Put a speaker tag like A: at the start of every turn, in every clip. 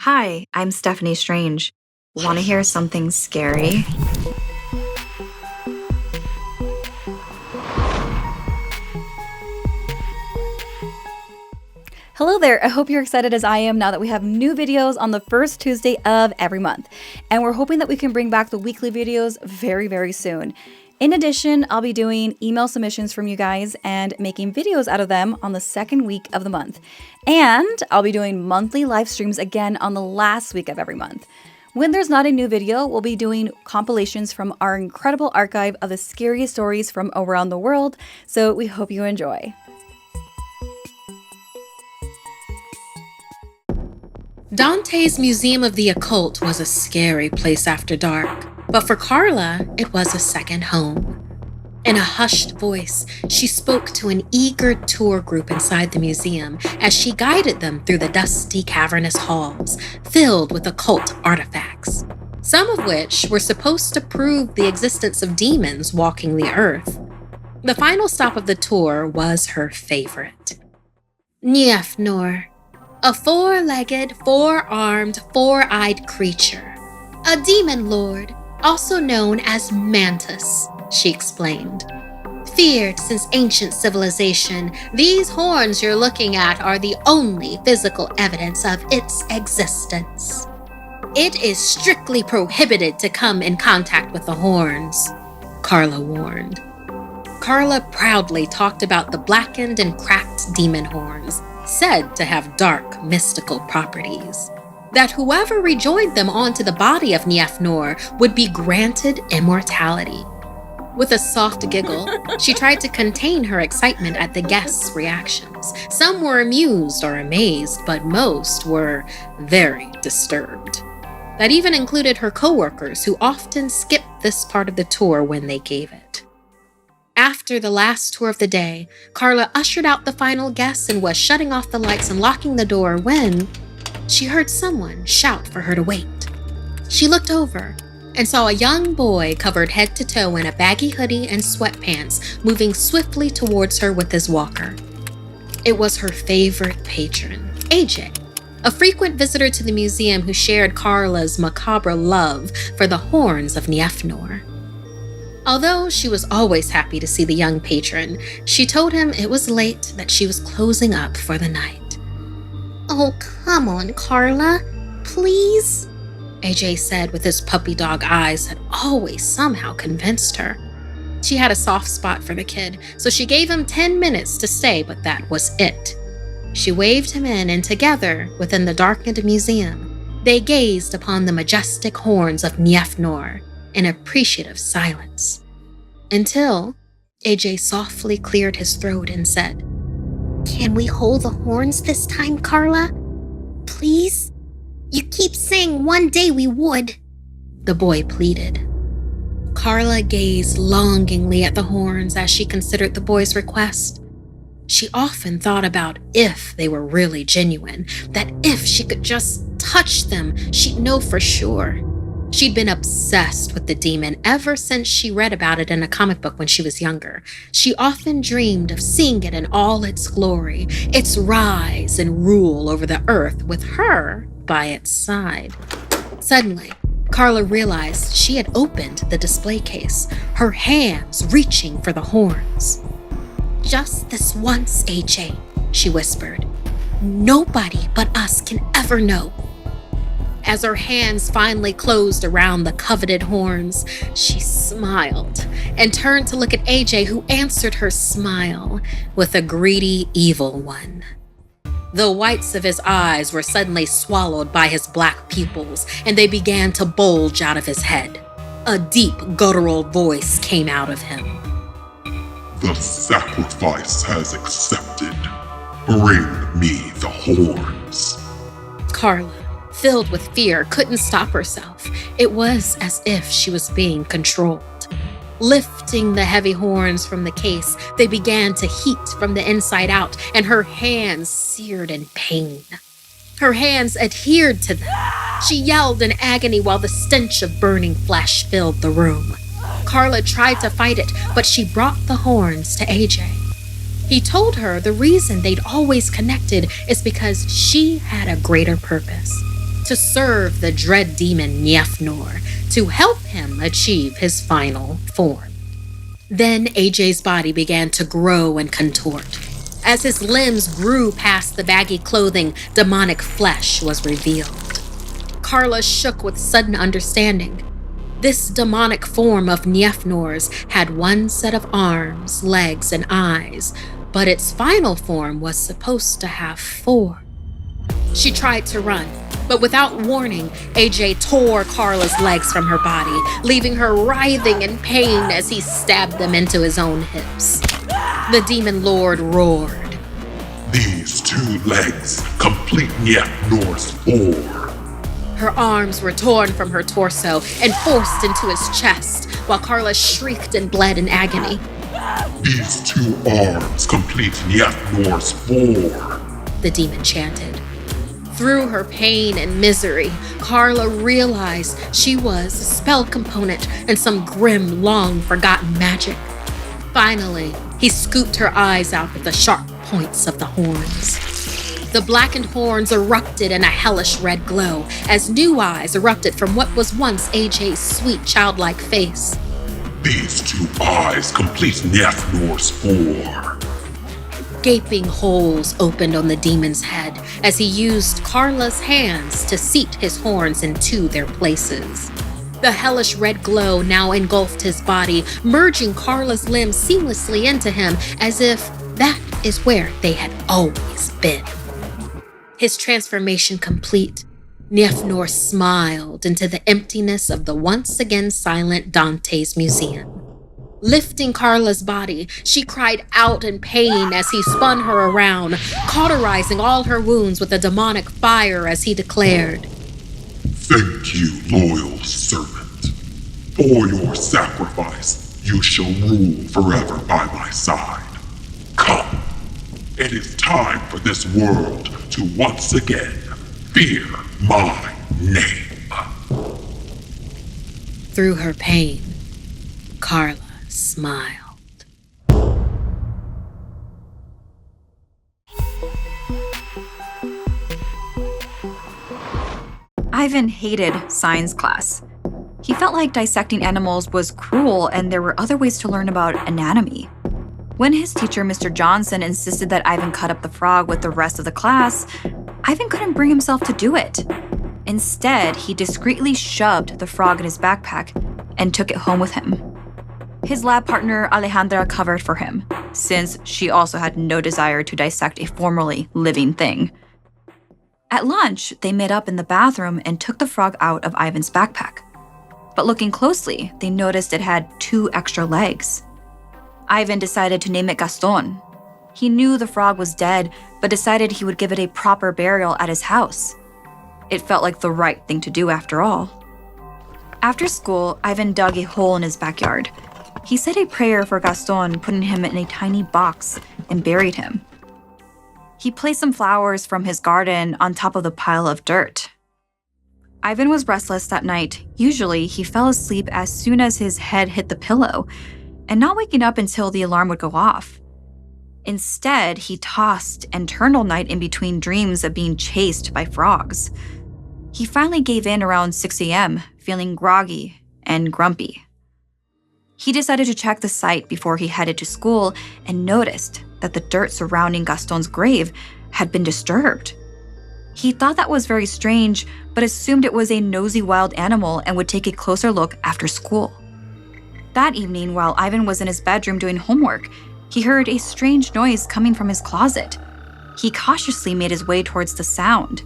A: Hi, I'm Steffany Strange. Want to hear something scary?
B: Hello there, I hope you're excited as I am now that we have new videos on the first Tuesday of every month. And we're hoping that we can bring back the weekly videos very, very soon. In addition, I'll be doing email submissions from you guys and making videos out of them on the second week of the month. And I'll be doing monthly live streams again on the last week of every month. When there's not a new video, we'll be doing compilations from our incredible archive of the scariest stories from around the world, so we hope you enjoy.
C: Dante's Museum of the Occult was a scary place after dark, but for Carla, it was a second home. In a hushed voice, she spoke to an eager tour group inside the museum as she guided them through the dusty, cavernous halls filled with occult artifacts, some of which were supposed to prove the existence of demons walking the earth. The final stop of the tour was her favorite. Niefnor, a four-legged, four-armed, four-eyed creature. A demon lord, also known as Mantis, she explained. Feared since ancient civilization, these horns you're looking at are the only physical evidence of its existence. It is strictly prohibited to come in contact with the horns, Carla warned. Carla proudly talked about the blackened and cracked demon horns, said to have dark, mystical properties. That whoever rejoined them onto the body of Niefnor would be granted immortality. With a soft giggle, she tried to contain her excitement at the guests' reactions. Some were amused or amazed, but most were very disturbed. That even included her coworkers, who often skipped this part of the tour when they gave it. After the last tour of the day, Carla ushered out the final guests and was shutting off the lights and locking the door when she heard someone shout for her to wait. She looked over and saw a young boy covered head to toe in a baggy hoodie and sweatpants moving swiftly towards her with his walker. It was her favorite patron, AJ, a frequent visitor to the museum who shared Carla's macabre love for the horns of Niefnor. Although she was always happy to see the young patron, she told him it was late, that she was closing up for the night. "Oh, come on, Carla, please," AJ said with his puppy dog eyes that always somehow convinced her. She had a soft spot for the kid, so she gave him 10 minutes to stay, but that was it. She waved him in, and together, within the darkened museum, they gazed upon the majestic horns of Niefnor in appreciative silence, until AJ softly cleared his throat and said, "Can we hold the horns this time, Carla? Please? You keep saying one day we would," the boy pleaded. Carla gazed longingly at the horns as she considered the boy's request. She often thought about if they were really genuine, that if she could just touch them, she'd know for sure. She'd been obsessed with the demon ever since she read about it in a comic book when she was younger. She often dreamed of seeing it in all its glory, its rise and rule over the earth with her by its side. Suddenly, Carla realized she had opened the display case, her hands reaching for the horns. "Just this once, AJ," she whispered. "Nobody but us can ever know." As her hands finally closed around the coveted horns, she smiled and turned to look at AJ, who answered her smile with a greedy, evil one. The whites of his eyes were suddenly swallowed by his black pupils, and they began to bulge out of his head. A deep, guttural voice came out of him.
D: "The sacrifice has accepted. Bring me the horns."
C: Carla, filled with fear, couldn't stop herself. It was as if she was being controlled. Lifting the heavy horns from the case, they began to heat from the inside out, and her hands seared in pain. Her hands adhered to them. She yelled in agony while the stench of burning flesh filled the room. Carla tried to fight it, but she brought the horns to AJ. He told her the reason they'd always connected is because she had a greater purpose. to serve the dread demon Niefnor, to help him achieve his final form. Then AJ's body began to grow and contort. As his limbs grew past the baggy clothing, demonic flesh was revealed. Carla shook with sudden understanding. This demonic form of Niefnor's had one set of arms, legs, and eyes, but its final form was supposed to have 4. She tried to run, but without warning, AJ tore Carla's legs from her body, leaving her writhing in pain as he stabbed them into his own hips. The demon lord roared.
D: These 2 legs complete Niefnor's 4.
C: Her arms were torn from her torso and forced into his chest, while Carla shrieked and bled in agony.
D: These 2 arms complete Niefnor's 4.
C: The demon chanted. Through her pain and misery, Carla realized she was a spell component in some grim, long-forgotten magic. Finally, he scooped her eyes out with the sharp points of the horns. The blackened horns erupted in a hellish red glow as new eyes erupted from what was once AJ's sweet, childlike face.
D: These 2 eyes complete Niefnor's 4.
C: Gaping holes opened on the demon's head as he used Carla's hands to seat his horns into their places. The hellish red glow now engulfed his body, merging Carla's limbs seamlessly into him as if that is where they had always been. His transformation complete, Niefnor smiled into the emptiness of the once again silent Dante's museum. Lifting Carla's body, she cried out in pain as he spun her around, cauterizing all her wounds with a demonic fire as he declared,
D: Thank you, loyal servant. For your sacrifice, you shall rule forever by my side. Come, it is time for this world to once again fear my name.
C: Through her pain, Carla smiled.
A: Ivan hated science class. He felt like dissecting animals was cruel and there were other ways to learn about anatomy. When his teacher, Mr. Johnson, insisted that Ivan cut up the frog with the rest of the class, Ivan couldn't bring himself to do it. Instead, he discreetly shoved the frog in his backpack and took it home with him. His lab partner, Alejandra, covered for him, since she also had no desire to dissect a formerly living thing. At lunch, they met up in the bathroom and took the frog out of Ivan's backpack. But looking closely, they noticed it had 2 extra legs. Ivan decided to name it Gaston. He knew the frog was dead, but decided he would give it a proper burial at his house. It felt like the right thing to do after all. After school, Ivan dug a hole in his backyard. He said a prayer for Gaston, putting him in a tiny box, and buried him. He placed some flowers from his garden on top of the pile of dirt. Ivan was restless that night. Usually, he fell asleep as soon as his head hit the pillow, and not waking up until the alarm would go off. Instead, he tossed and turned all night in between dreams of being chased by frogs. He finally gave in around 6 a.m., feeling groggy and grumpy. He decided to check the site before he headed to school and noticed that the dirt surrounding Gaston's grave had been disturbed. He thought that was very strange, but assumed it was a nosy wild animal and would take a closer look after school. That evening, while Ivan was in his bedroom doing homework, he heard a strange noise coming from his closet. He cautiously made his way towards the sound.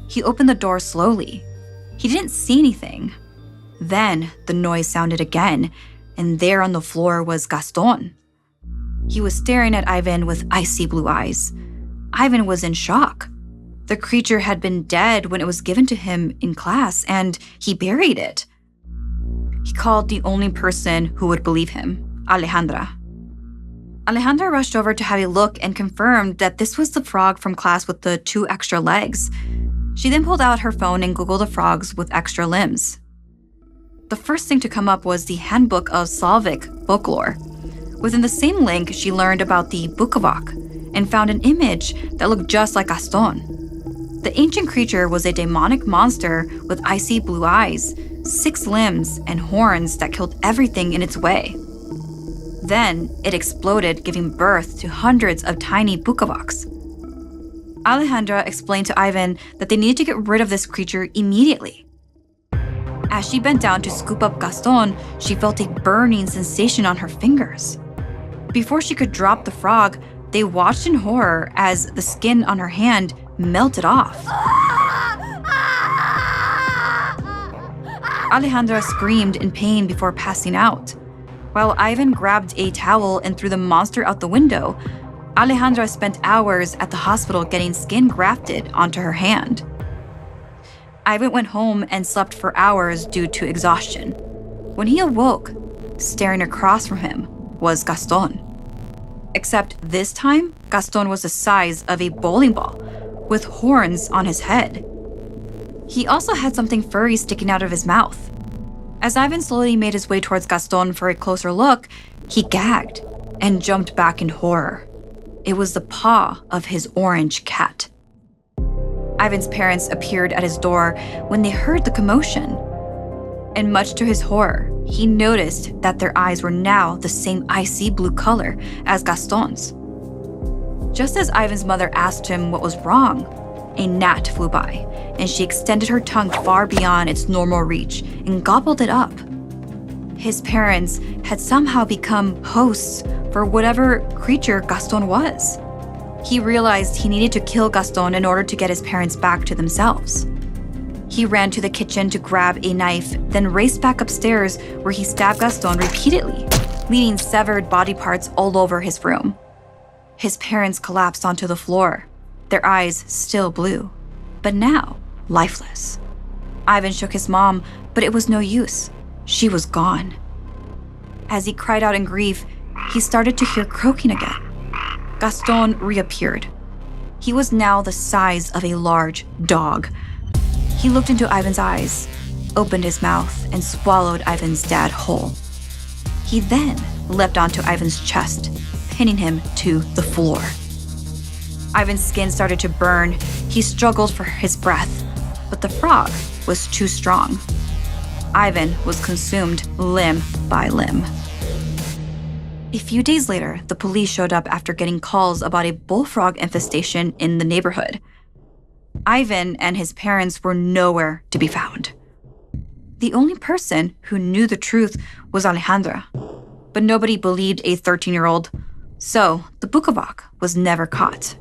A: He opened the door slowly. He didn't see anything. Then the noise sounded again, and there on the floor was Gaston. He was staring at Ivan with icy blue eyes. Ivan was in shock. The creature had been dead when it was given to him in class, and he buried it. He called the only person who would believe him, Alejandra. Alejandra rushed over to have a look and confirmed that this was the frog from class with the 2 extra legs. She then pulled out her phone and Googled the frogs with extra limbs. The first thing to come up was the Handbook of Slavic Folklore. Within the same link, she learned about the Bukovac and found an image that looked just like Gaston. The The ancient creature was a demonic monster with icy blue eyes, 6 limbs, and horns that killed everything in its way. Then, it exploded, giving birth to hundreds of tiny bukavoks. Alejandra explained to Ivan that they needed to get rid of this creature immediately. As she bent down to scoop up Gaston, she felt a burning sensation on her fingers. Before she could drop the frog, they watched in horror as the skin on her hand melted off. Alejandra screamed in pain before passing out. While Ivan grabbed a towel and threw the monster out the window, Alejandra spent hours at the hospital getting skin grafted onto her hand. Ivan went home and slept for hours due to exhaustion. When he awoke, staring across from him was Gaston. Except this time, Gaston was the size of a bowling ball, with horns on his head. He also had something furry sticking out of his mouth. As Ivan slowly made his way towards Gaston for a closer look, he gagged and jumped back in horror. It was the paw of his orange cat. Ivan's parents appeared at his door when they heard the commotion. And much to his horror, he noticed that their eyes were now the same icy blue color as Gaston's. Just as Ivan's mother asked him what was wrong, a gnat flew by, and she extended her tongue far beyond its normal reach and gobbled it up. His parents had somehow become hosts for whatever creature Gaston was. He realized he needed to kill Gaston in order to get his parents back to themselves. He ran to the kitchen to grab a knife, then raced back upstairs where he stabbed Gaston repeatedly, leaving severed body parts all over his room. His parents collapsed onto the floor, their eyes still blue, but now lifeless. Ivan shook his mom, but it was no use. She was gone. As he cried out in grief, he started to hear croaking again. Gaston reappeared. He was now the size of a large dog. He looked into Ivan's eyes, opened his mouth, and swallowed Ivan's dad whole. He then leapt onto Ivan's chest, pinning him to the floor. Ivan's skin started to burn. He struggled for his breath, but the frog was too strong. Ivan was consumed limb by limb. A few days later, the police showed up after getting calls about a bullfrog infestation in the neighborhood. Ivan and his parents were nowhere to be found. The only person who knew the truth was Alejandra, but nobody believed a 13-year-old, so the bukavok was never caught.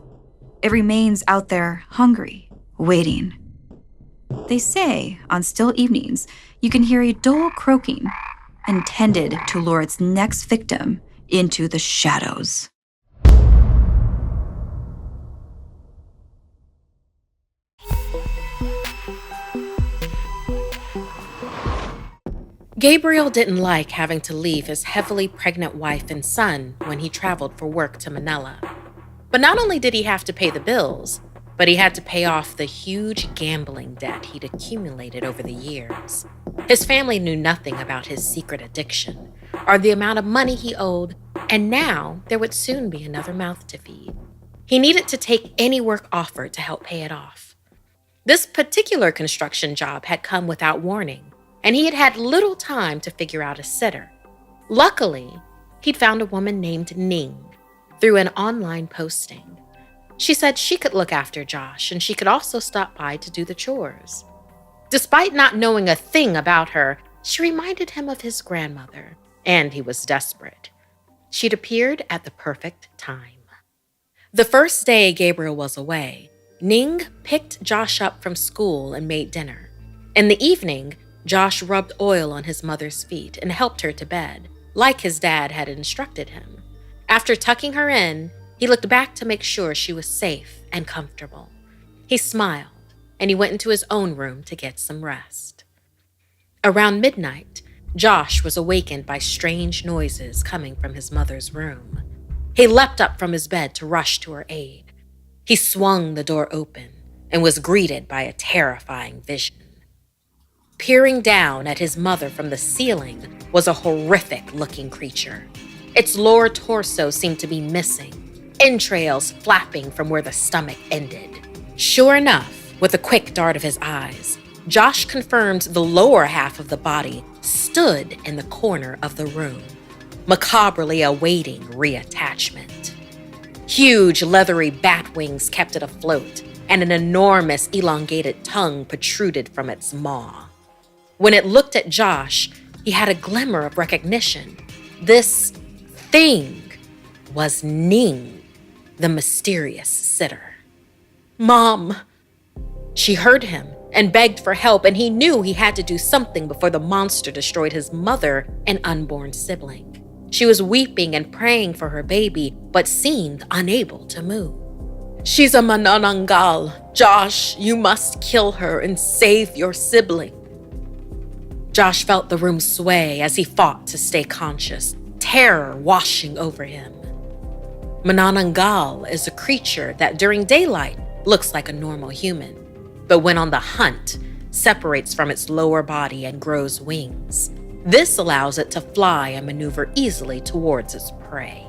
A: It remains out there hungry, waiting. They say on still evenings, you can hear a dull croaking, intended to lure its next victim into the shadows.
C: Gabriel didn't like having to leave his heavily pregnant wife and son when he traveled for work to Manila. But not only did he have to pay the bills, but he had to pay off the huge gambling debt he'd accumulated over the years. His family knew nothing about his secret addiction or the amount of money he owed, and now there would soon be another mouth to feed. He needed to take any work offered to help pay it off. This particular construction job had come without warning, and he had had little time to figure out a sitter. Luckily, he'd found a woman named Ning through an online posting. She said she could look after Josh, and she could also stop by to do the chores. Despite not knowing a thing about her, she reminded him of his grandmother, and he was desperate. She'd appeared at the perfect time. The first day Gabriel was away, Ning picked Josh up from school and made dinner. In the evening, Josh rubbed oil on his mother's feet and helped her to bed, like his dad had instructed him. After tucking her in, he looked back to make sure she was safe and comfortable. He smiled, and he went into his own room to get some rest. Around midnight, Josh was awakened by strange noises coming from his mother's room. He leapt up from his bed to rush to her aid. He swung the door open and was greeted by a terrifying vision. Peering down at his mother from the ceiling was a horrific-looking creature. Its lower torso seemed to be missing, entrails flapping from where the stomach ended. Sure enough, With a quick dart of his eyes, Josh confirmed the lower half of the body stood in the corner of the room, macabrely awaiting reattachment. Huge leathery bat wings kept it afloat, and an enormous elongated tongue protruded from its maw. When it looked at Josh, he had a glimmer of recognition. This thing was Ning, the mysterious sitter. "Mom!" She heard him and begged for help, and he knew he had to do something before the monster destroyed his mother and unborn sibling. She was weeping and praying for her baby, but seemed unable to move. "She's a manananggal. Josh, you must kill her and save your sibling." Josh felt the room sway as he fought to stay conscious, terror washing over him. Manananggal is a creature that during daylight looks like a normal human, but when on the hunt, separates from its lower body and grows wings. This allows it to fly and maneuver easily towards its prey.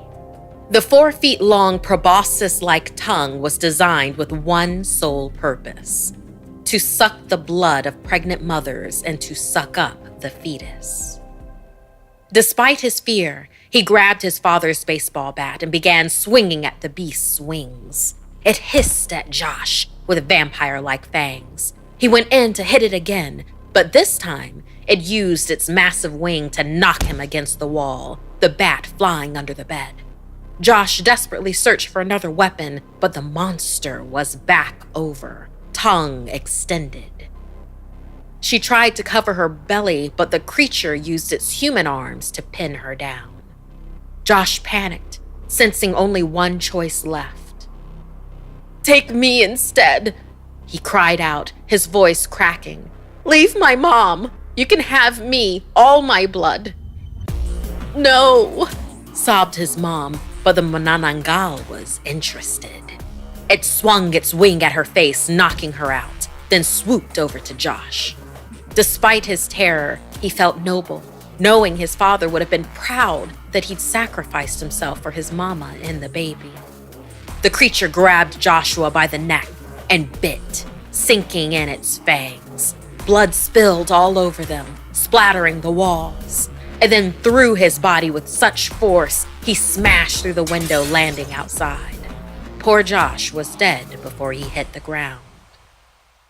C: The 4-feet-long proboscis-like tongue was designed with one sole purpose: to suck the blood of pregnant mothers and to suck up the fetus. Despite his fear, he grabbed his father's baseball bat and began swinging at the beast's wings. It hissed at Josh with vampire-like fangs. He went in to hit it again, but this time it used its massive wing to knock him against the wall, the bat flying under the bed. Josh desperately searched for another weapon, but the monster was back over, tongue extended. She tried to cover her belly, but the creature used its human arms to pin her down. Josh panicked, sensing only one choice left. "Take me instead," he cried out, his voice cracking. "Leave my mom. You can have me, all my blood." "No," sobbed his mom, but the Manananggal was interested. It swung its wing at her face, knocking her out, then swooped over to Josh. Despite his terror, he felt noble, knowing his father would have been proud that he'd sacrificed himself for his mama and the baby. The creature grabbed Joshua by the neck and bit, sinking in its fangs. Blood spilled all over them, splattering the walls, and then threw his body with such force he smashed through the window, landing outside. Poor Josh was dead before he hit the ground.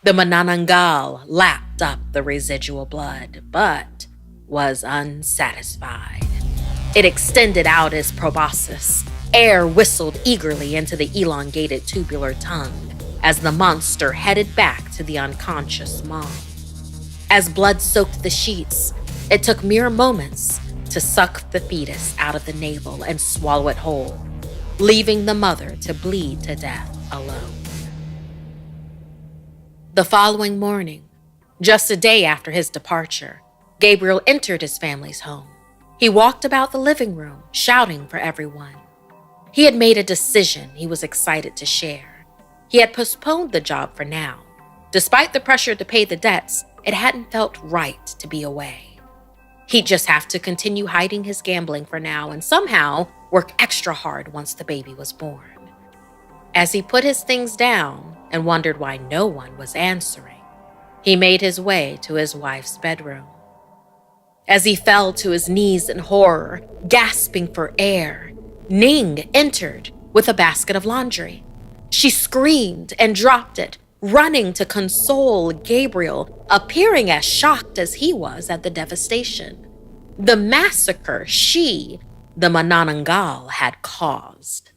C: The Manananggal lapped up the residual blood, but was unsatisfied. It extended out its proboscis. Air whistled eagerly into the elongated tubular tongue as the monster headed back to the unconscious mom. As blood soaked the sheets, it took mere moments to suck the fetus out of the navel and swallow it whole, leaving the mother to bleed to death alone. The following morning, just a day after his departure, Gabriel entered his family's home. He walked about the living room, shouting for everyone. He had made a decision he was excited to share. He had postponed the job for now. Despite the pressure to pay the debts, it hadn't felt right to be away. He'd just have to continue hiding his gambling for now and somehow work extra hard once the baby was born. As he put his things down and wondered why no one was answering, he made his way to his wife's bedroom. As he fell to his knees in horror, gasping for air, Ning entered with a basket of laundry. She screamed and dropped it, running to console Gabriel, appearing as shocked as he was at the devastation. The massacre she, the Manananggal, had caused.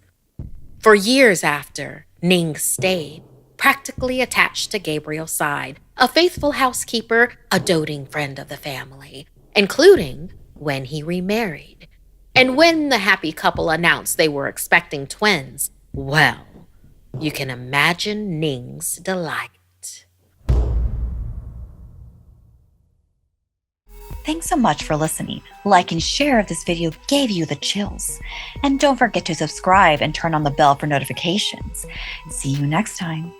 C: For years after, Ning stayed, practically attached to Gabriel's side, a faithful housekeeper, a doting friend of the family, including when he remarried. And when the happy couple announced they were expecting twins, well, you can imagine Ning's delight.
E: Thanks so much for listening. Like and share if this video gave you the chills. And don't forget to subscribe and turn on the bell for notifications. See you next time.